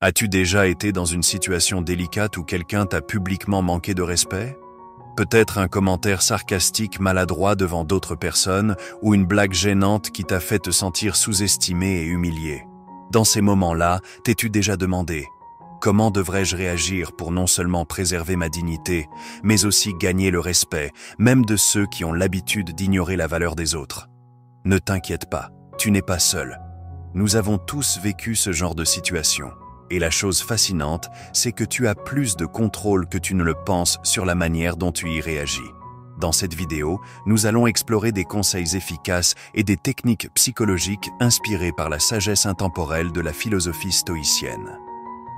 As-tu déjà été dans une situation délicate où quelqu'un t'a publiquement manqué de respect? Peut-être un commentaire sarcastique maladroit devant d'autres personnes ou une blague gênante qui t'a fait te sentir sous-estimé et humilié. Dans ces moments-là, t'es-tu déjà demandé « Comment devrais-je réagir pour non seulement préserver ma dignité, mais aussi gagner le respect, même de ceux qui ont l'habitude d'ignorer la valeur des autres ?» Ne t'inquiète pas, tu n'es pas seul. Nous avons tous vécu ce genre de situation. Et la chose fascinante, c'est que tu as plus de contrôle que tu ne le penses sur la manière dont tu y réagis. Dans cette vidéo, nous allons explorer des conseils efficaces et des techniques psychologiques inspirées par la sagesse intemporelle de la philosophie stoïcienne.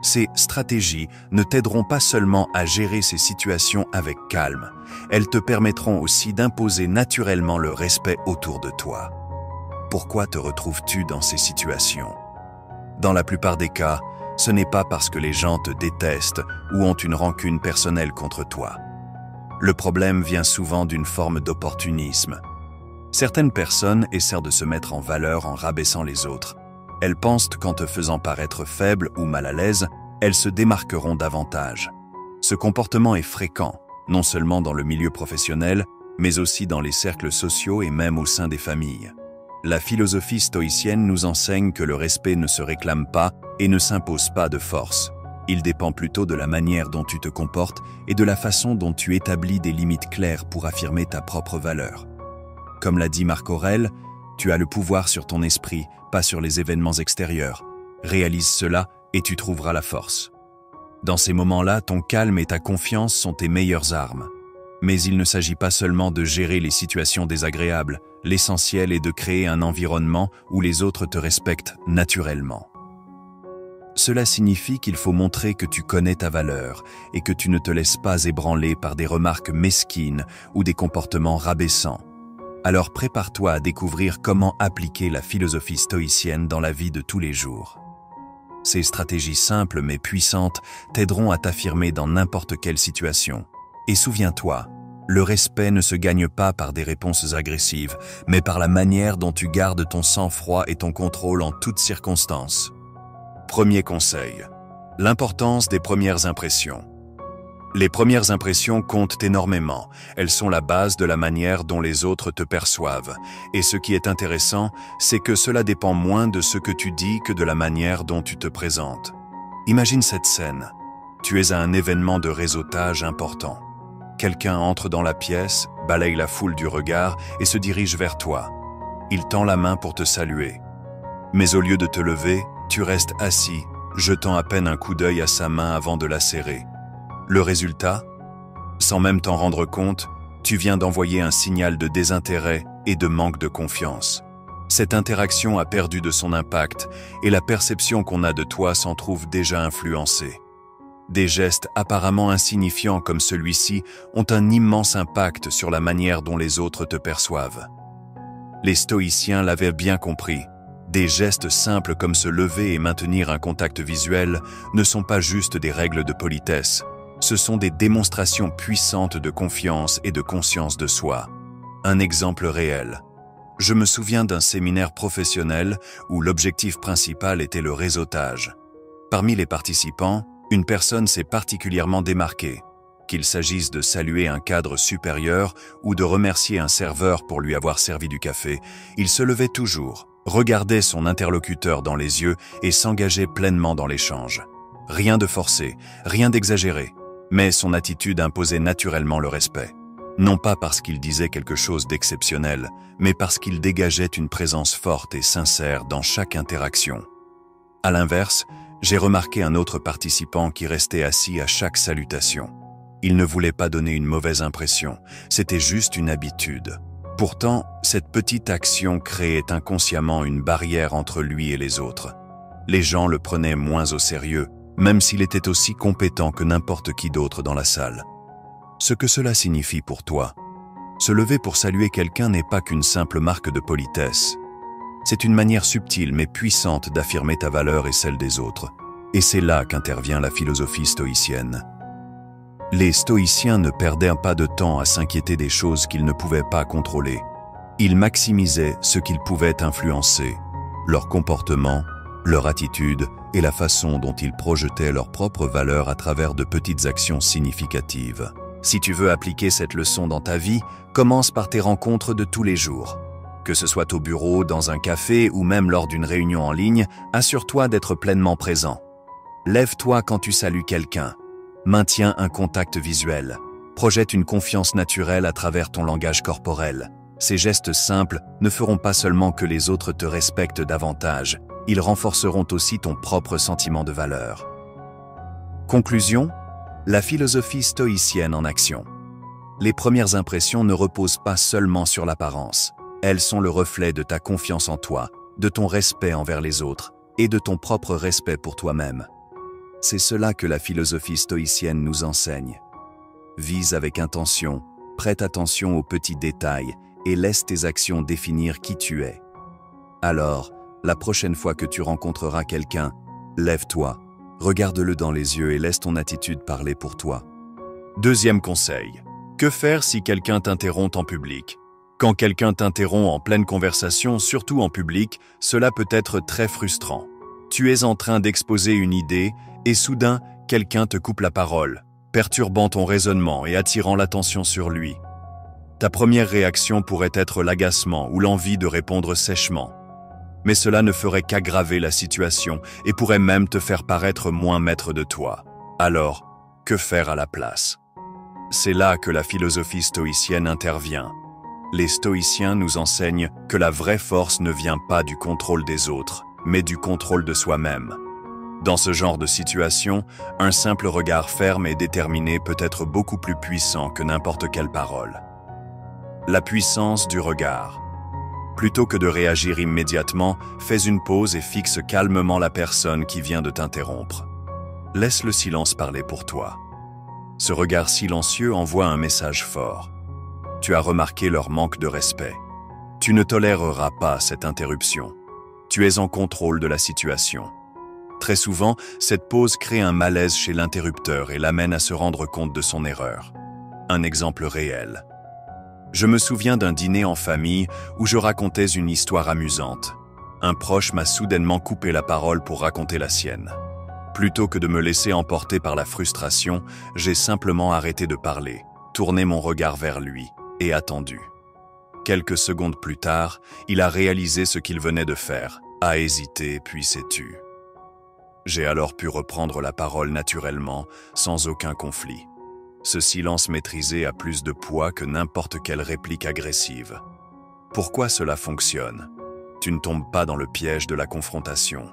Ces stratégies ne t'aideront pas seulement à gérer ces situations avec calme, elles te permettront aussi d'imposer naturellement le respect autour de toi. Pourquoi te retrouves-tu dans ces situations? Dans la plupart des cas, ce n'est pas parce que les gens te détestent ou ont une rancune personnelle contre toi. Le problème vient souvent d'une forme d'opportunisme. Certaines personnes essaient de se mettre en valeur en rabaissant les autres. Elles pensent qu'en te faisant paraître faible ou mal à l'aise, elles se démarqueront davantage. Ce comportement est fréquent, non seulement dans le milieu professionnel, mais aussi dans les cercles sociaux et même au sein des familles. La philosophie stoïcienne nous enseigne que le respect ne se réclame pas et ne s'impose pas de force. Il dépend plutôt de la manière dont tu te comportes et de la façon dont tu établis des limites claires pour affirmer ta propre valeur. Comme l'a dit Marc Aurèle, tu as le pouvoir sur ton esprit, pas sur les événements extérieurs. Réalise cela et tu trouveras la force. Dans ces moments-là, ton calme et ta confiance sont tes meilleures armes. Mais il ne s'agit pas seulement de gérer les situations désagréables, l'essentiel est de créer un environnement où les autres te respectent naturellement. Cela signifie qu'il faut montrer que tu connais ta valeur et que tu ne te laisses pas ébranler par des remarques mesquines ou des comportements rabaissants. Alors prépare-toi à découvrir comment appliquer la philosophie stoïcienne dans la vie de tous les jours. Ces stratégies simples mais puissantes t'aideront à t'affirmer dans n'importe quelle situation. Et souviens-toi, le respect ne se gagne pas par des réponses agressives, mais par la manière dont tu gardes ton sang-froid et ton contrôle en toutes circonstances. Premier conseil, l'importance des premières impressions. Les premières impressions comptent énormément, elles sont la base de la manière dont les autres te perçoivent. Et ce qui est intéressant, c'est que cela dépend moins de ce que tu dis que de la manière dont tu te présentes. Imagine cette scène. Tu es à un événement de réseautage important. Quelqu'un entre dans la pièce, balaye la foule du regard et se dirige vers toi. Il tend la main pour te saluer. Mais au lieu de te lever, tu restes assis, jetant à peine un coup d'œil à sa main avant de la serrer. Le résultat? Sans même t'en rendre compte, tu viens d'envoyer un signal de désintérêt et de manque de confiance. Cette interaction a perdu de son impact et la perception qu'on a de toi s'en trouve déjà influencée. Des gestes apparemment insignifiants comme celui-ci ont un immense impact sur la manière dont les autres te perçoivent. Les stoïciens l'avaient bien compris. Des gestes simples comme se lever et maintenir un contact visuel ne sont pas juste des règles de politesse. Ce sont des démonstrations puissantes de confiance et de conscience de soi. Un exemple réel. Je me souviens d'un séminaire professionnel où l'objectif principal était le réseautage. Parmi les participants, une personne s'est particulièrement démarquée. Qu'il s'agisse de saluer un cadre supérieur ou de remercier un serveur pour lui avoir servi du café, il se levait toujours, regardait son interlocuteur dans les yeux et s'engageait pleinement dans l'échange. Rien de forcé, rien d'exagéré, mais son attitude imposait naturellement le respect. Non pas parce qu'il disait quelque chose d'exceptionnel, mais parce qu'il dégageait une présence forte et sincère dans chaque interaction. À l'inverse, j'ai remarqué un autre participant qui restait assis à chaque salutation. Il ne voulait pas donner une mauvaise impression, c'était juste une habitude. Pourtant, cette petite action créait inconsciemment une barrière entre lui et les autres. Les gens le prenaient moins au sérieux, même s'il était aussi compétent que n'importe qui d'autre dans la salle. Ce que cela signifie pour toi, se lever pour saluer quelqu'un n'est pas qu'une simple marque de politesse. C'est une manière subtile mais puissante d'affirmer ta valeur et celle des autres. Et c'est là qu'intervient la philosophie stoïcienne. Les stoïciens ne perdaient pas de temps à s'inquiéter des choses qu'ils ne pouvaient pas contrôler. Ils maximisaient ce qu'ils pouvaient influencer, leur comportement, leur attitude et la façon dont ils projetaient leurs propres valeurs à travers de petites actions significatives. Si tu veux appliquer cette leçon dans ta vie, commence par tes rencontres de tous les jours. Que ce soit au bureau, dans un café ou même lors d'une réunion en ligne, assure-toi d'être pleinement présent. Lève-toi quand tu salues quelqu'un. Maintiens un contact visuel. Projette une confiance naturelle à travers ton langage corporel. Ces gestes simples ne feront pas seulement que les autres te respectent davantage, ils renforceront aussi ton propre sentiment de valeur. Conclusion, la philosophie stoïcienne en action. Les premières impressions ne reposent pas seulement sur l'apparence. Elles sont le reflet de ta confiance en toi, de ton respect envers les autres et de ton propre respect pour toi-même. C'est cela que la philosophie stoïcienne nous enseigne. Vise avec intention, prête attention aux petits détails et laisse tes actions définir qui tu es. Alors, la prochaine fois que tu rencontreras quelqu'un, lève-toi, regarde-le dans les yeux et laisse ton attitude parler pour toi. Deuxième conseil. Que faire si quelqu'un t'interrompt en public? Quand quelqu'un t'interrompt en pleine conversation, surtout en public, cela peut être très frustrant. Tu es en train d'exposer une idée et soudain, quelqu'un te coupe la parole, perturbant ton raisonnement et attirant l'attention sur lui. Ta première réaction pourrait être l'agacement ou l'envie de répondre sèchement. Mais cela ne ferait qu'aggraver la situation et pourrait même te faire paraître moins maître de toi. Alors, que faire à la place? C'est là que la philosophie stoïcienne intervient. Les stoïciens nous enseignent que la vraie force ne vient pas du contrôle des autres, mais du contrôle de soi-même. Dans ce genre de situation, un simple regard ferme et déterminé peut être beaucoup plus puissant que n'importe quelle parole. La puissance du regard. Plutôt que de réagir immédiatement, fais une pause et fixe calmement la personne qui vient de t'interrompre. Laisse le silence parler pour toi. Ce regard silencieux envoie un message fort. Tu as remarqué leur manque de respect. Tu ne toléreras pas cette interruption. Tu es en contrôle de la situation. Très souvent, cette pause crée un malaise chez l'interrupteur et l'amène à se rendre compte de son erreur. Un exemple réel. Je me souviens d'un dîner en famille où je racontais une histoire amusante. Un proche m'a soudainement coupé la parole pour raconter la sienne. Plutôt que de me laisser emporter par la frustration, j'ai simplement arrêté de parler, tourné mon regard vers lui et attendu. Quelques secondes plus tard, il a réalisé ce qu'il venait de faire, a hésité puis s'est tu. J'ai alors pu reprendre la parole naturellement, sans aucun conflit. Ce silence maîtrisé a plus de poids que n'importe quelle réplique agressive. Pourquoi cela fonctionne? Tu ne tombes pas dans le piège de la confrontation.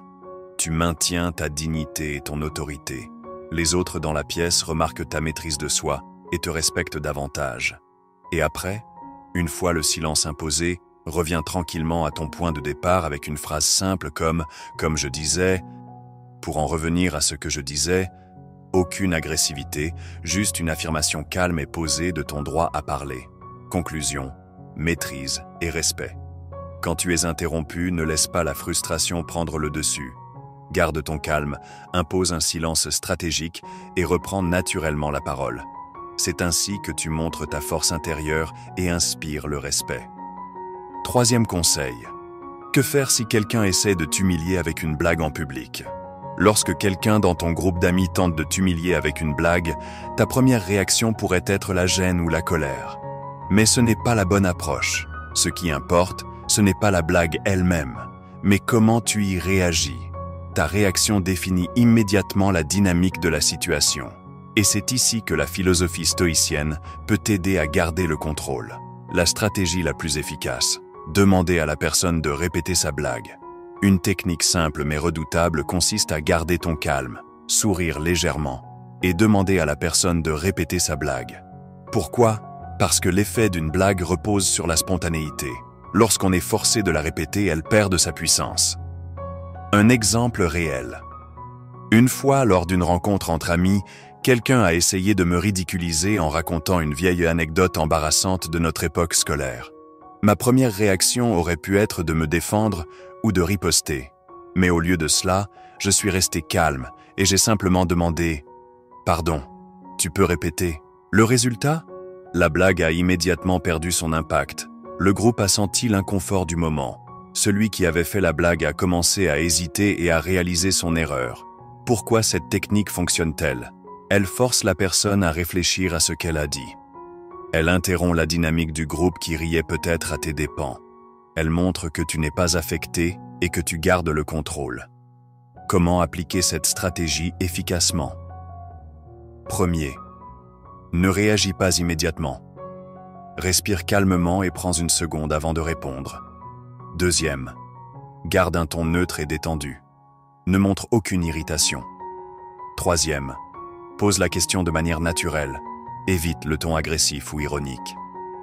Tu maintiens ta dignité et ton autorité. Les autres dans la pièce remarquent ta maîtrise de soi et te respectent davantage. Et après, une fois le silence imposé, reviens tranquillement à ton point de départ avec une phrase simple comme « comme je disais ». Pour en revenir à ce que je disais, aucune agressivité, juste une affirmation calme et posée de ton droit à parler. Conclusion, maîtrise et respect. Quand tu es interrompu, ne laisse pas la frustration prendre le dessus. Garde ton calme, impose un silence stratégique et reprends naturellement la parole. C'est ainsi que tu montres ta force intérieure et inspires le respect. Troisième conseil. Que faire si quelqu'un essaie de t'humilier avec une blague en public? Lorsque quelqu'un dans ton groupe d'amis tente de t'humilier avec une blague, ta première réaction pourrait être la gêne ou la colère. Mais ce n'est pas la bonne approche. Ce qui importe, ce n'est pas la blague elle-même, mais comment tu y réagis. Ta réaction définit immédiatement la dynamique de la situation. Et c'est ici que la philosophie stoïcienne peut t'aider à garder le contrôle. La stratégie la plus efficace, demander à la personne de répéter sa blague. Une technique simple mais redoutable consiste à garder ton calme, sourire légèrement et demander à la personne de répéter sa blague. Pourquoi? Parce que l'effet d'une blague repose sur la spontanéité. Lorsqu'on est forcé de la répéter, elle perd de sa puissance. Un exemple réel. Une fois, lors d'une rencontre entre amis, quelqu'un a essayé de me ridiculiser en racontant une vieille anecdote embarrassante de notre époque scolaire. Ma première réaction aurait pu être de me défendre ou de riposter. Mais au lieu de cela, je suis resté calme et j'ai simplement demandé « Pardon, tu peux répéter ?» Le résultat? La blague a immédiatement perdu son impact. Le groupe a senti l'inconfort du moment. Celui qui avait fait la blague a commencé à hésiter et à réaliser son erreur. Pourquoi cette technique fonctionne-t-elle? Elle force la personne à réfléchir à ce qu'elle a dit. Elle interrompt la dynamique du groupe qui riait peut-être à tes dépens. Elle montre que tu n'es pas affecté et que tu gardes le contrôle. Comment appliquer cette stratégie efficacement? Premier, ne réagis pas immédiatement. Respire calmement et prends une seconde avant de répondre. Deuxième, garde un ton neutre et détendu. Ne montre aucune irritation. Troisième, pose la question de manière naturelle. Évite le ton agressif ou ironique.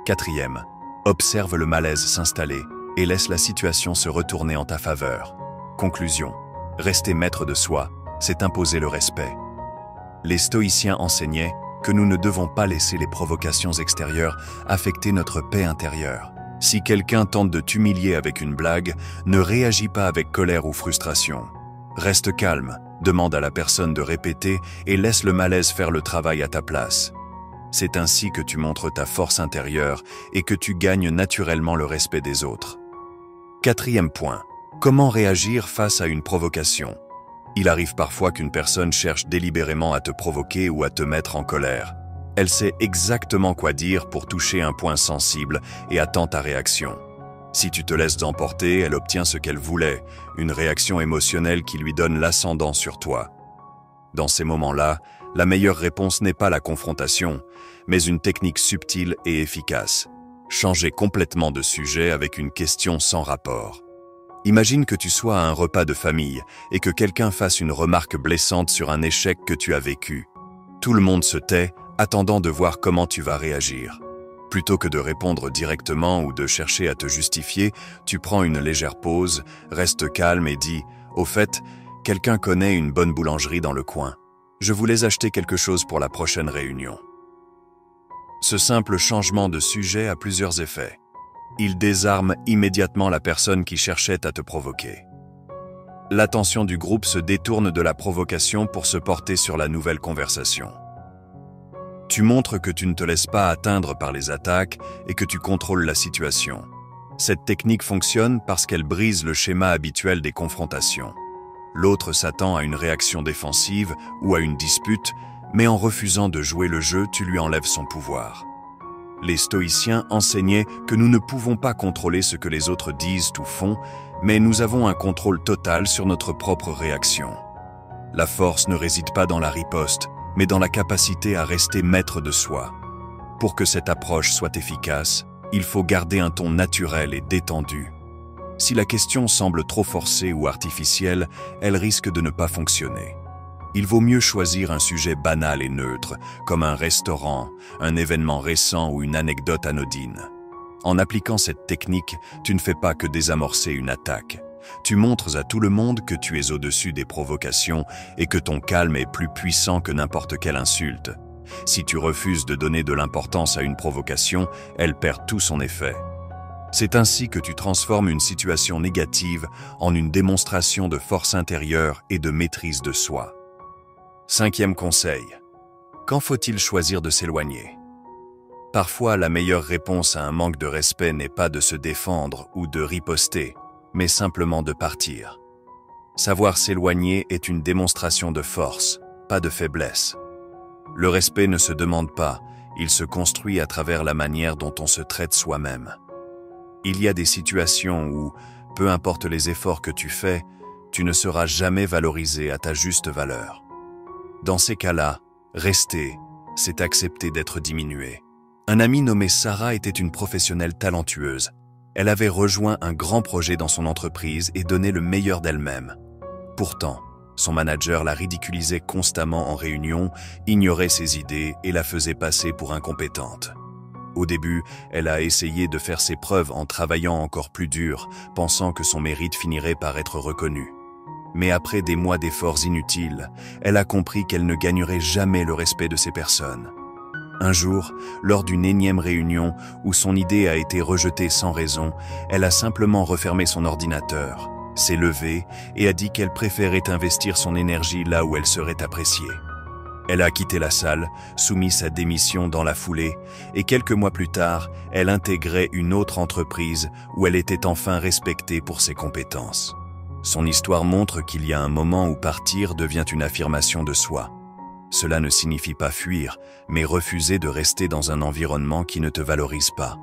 Quatrième, observe le malaise s'installer et laisse la situation se retourner en ta faveur. Conclusion, rester maître de soi, c'est imposer le respect. Les stoïciens enseignaient que nous ne devons pas laisser les provocations extérieures affecter notre paix intérieure. Si quelqu'un tente de t'humilier avec une blague, ne réagis pas avec colère ou frustration. Reste calme, demande à la personne de répéter et laisse le malaise faire le travail à ta place. C'est ainsi que tu montres ta force intérieure et que tu gagnes naturellement le respect des autres. Quatrième point, comment réagir face à une provocation? Il arrive parfois qu'une personne cherche délibérément à te provoquer ou à te mettre en colère. Elle sait exactement quoi dire pour toucher un point sensible et attend ta réaction. Si tu te laisses emporter, elle obtient ce qu'elle voulait, une réaction émotionnelle qui lui donne l'ascendant sur toi. Dans ces moments-là, la meilleure réponse n'est pas la confrontation, mais une technique subtile et efficace. Changer complètement de sujet avec une question sans rapport. Imagine que tu sois à un repas de famille et que quelqu'un fasse une remarque blessante sur un échec que tu as vécu. Tout le monde se tait, attendant de voir comment tu vas réagir. Plutôt que de répondre directement ou de chercher à te justifier, tu prends une légère pause, restes calme et dis « Au fait, quelqu'un connaît une bonne boulangerie dans le coin. Je voulais acheter quelque chose pour la prochaine réunion. » Ce simple changement de sujet a plusieurs effets. Il désarme immédiatement la personne qui cherchait à te provoquer. L'attention du groupe se détourne de la provocation pour se porter sur la nouvelle conversation. Tu montres que tu ne te laisses pas atteindre par les attaques et que tu contrôles la situation. Cette technique fonctionne parce qu'elle brise le schéma habituel des confrontations. L'autre s'attend à une réaction défensive ou à une dispute, mais en refusant de jouer le jeu, tu lui enlèves son pouvoir. Les stoïciens enseignaient que nous ne pouvons pas contrôler ce que les autres disent ou font, mais nous avons un contrôle total sur notre propre réaction. La force ne réside pas dans la riposte, mais dans la capacité à rester maître de soi. Pour que cette approche soit efficace, il faut garder un ton naturel et détendu. Si la question semble trop forcée ou artificielle, elle risque de ne pas fonctionner. Il vaut mieux choisir un sujet banal et neutre, comme un restaurant, un événement récent ou une anecdote anodine. En appliquant cette technique, tu ne fais pas que désamorcer une attaque. Tu montres à tout le monde que tu es au-dessus des provocations et que ton calme est plus puissant que n'importe quelle insulte. Si tu refuses de donner de l'importance à une provocation, elle perd tout son effet. C'est ainsi que tu transformes une situation négative en une démonstration de force intérieure et de maîtrise de soi. Cinquième conseil. Quand faut-il choisir de s'éloigner? Parfois, la meilleure réponse à un manque de respect n'est pas de se défendre ou de riposter, mais simplement de partir. Savoir s'éloigner est une démonstration de force, pas de faiblesse. Le respect ne se demande pas, il se construit à travers la manière dont on se traite soi-même. Il y a des situations où, peu importe les efforts que tu fais, tu ne seras jamais valorisé à ta juste valeur. Dans ces cas-là, rester, c'est accepter d'être diminué. Un ami nommé Sarah était une professionnelle talentueuse. Elle avait rejoint un grand projet dans son entreprise et donné le meilleur d'elle-même. Pourtant, son manager la ridiculisait constamment en réunion, ignorait ses idées et la faisait passer pour incompétente. Au début, elle a essayé de faire ses preuves en travaillant encore plus dur, pensant que son mérite finirait par être reconnu. Mais après des mois d'efforts inutiles, elle a compris qu'elle ne gagnerait jamais le respect de ces personnes. Un jour, lors d'une énième réunion où son idée a été rejetée sans raison, elle a simplement refermé son ordinateur, s'est levée et a dit qu'elle préférait investir son énergie là où elle serait appréciée. Elle a quitté la salle, soumis sa démission dans la foulée, et quelques mois plus tard, elle intégrait une autre entreprise où elle était enfin respectée pour ses compétences. Son histoire montre qu'il y a un moment où partir devient une affirmation de soi. Cela ne signifie pas fuir, mais refuser de rester dans un environnement qui ne te valorise pas.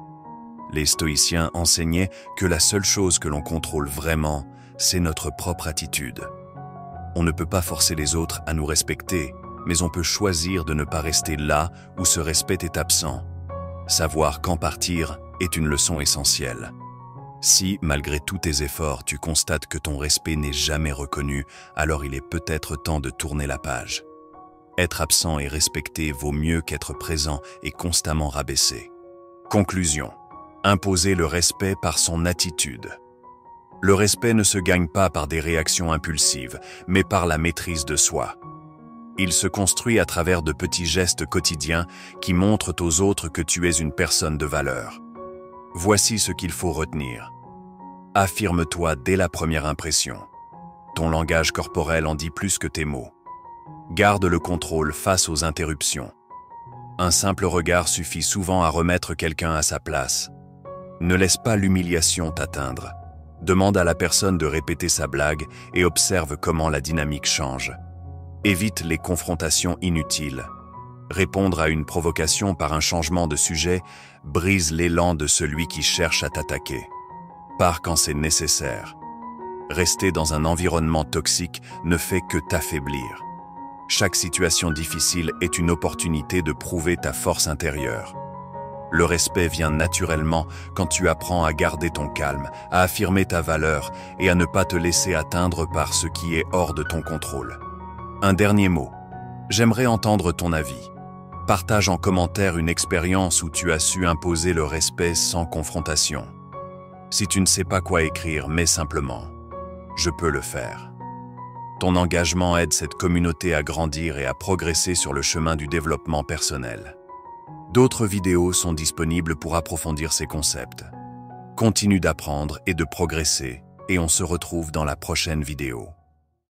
Les stoïciens enseignaient que la seule chose que l'on contrôle vraiment, c'est notre propre attitude. On ne peut pas forcer les autres à nous respecter, mais on peut choisir de ne pas rester là où ce respect est absent. Savoir quand partir est une leçon essentielle. Si, malgré tous tes efforts, tu constates que ton respect n'est jamais reconnu, alors il est peut-être temps de tourner la page. Être absent et respecté vaut mieux qu'être présent et constamment rabaissé. Conclusion. Imposer le respect par son attitude. Le respect ne se gagne pas par des réactions impulsives, mais par la maîtrise de soi. Il se construit à travers de petits gestes quotidiens qui montrent aux autres que tu es une personne de valeur. Voici ce qu'il faut retenir. Affirme-toi dès la première impression. Ton langage corporel en dit plus que tes mots. Garde le contrôle face aux interruptions. Un simple regard suffit souvent à remettre quelqu'un à sa place. Ne laisse pas l'humiliation t'atteindre. Demande à la personne de répéter sa blague et observe comment la dynamique change. Évite les confrontations inutiles. Répondre à une provocation par un changement de sujet brise l'élan de celui qui cherche à t'attaquer. Pars quand c'est nécessaire. Rester dans un environnement toxique ne fait que t'affaiblir. Chaque situation difficile est une opportunité de prouver ta force intérieure. Le respect vient naturellement quand tu apprends à garder ton calme, à affirmer ta valeur et à ne pas te laisser atteindre par ce qui est hors de ton contrôle. Un dernier mot. J'aimerais entendre ton avis. Partage en commentaire une expérience où tu as su imposer le respect sans confrontation. Si tu ne sais pas quoi écrire, mets simplement « Je peux le faire ». Ton engagement aide cette communauté à grandir et à progresser sur le chemin du développement personnel. D'autres vidéos sont disponibles pour approfondir ces concepts. Continue d'apprendre et de progresser, et on se retrouve dans la prochaine vidéo.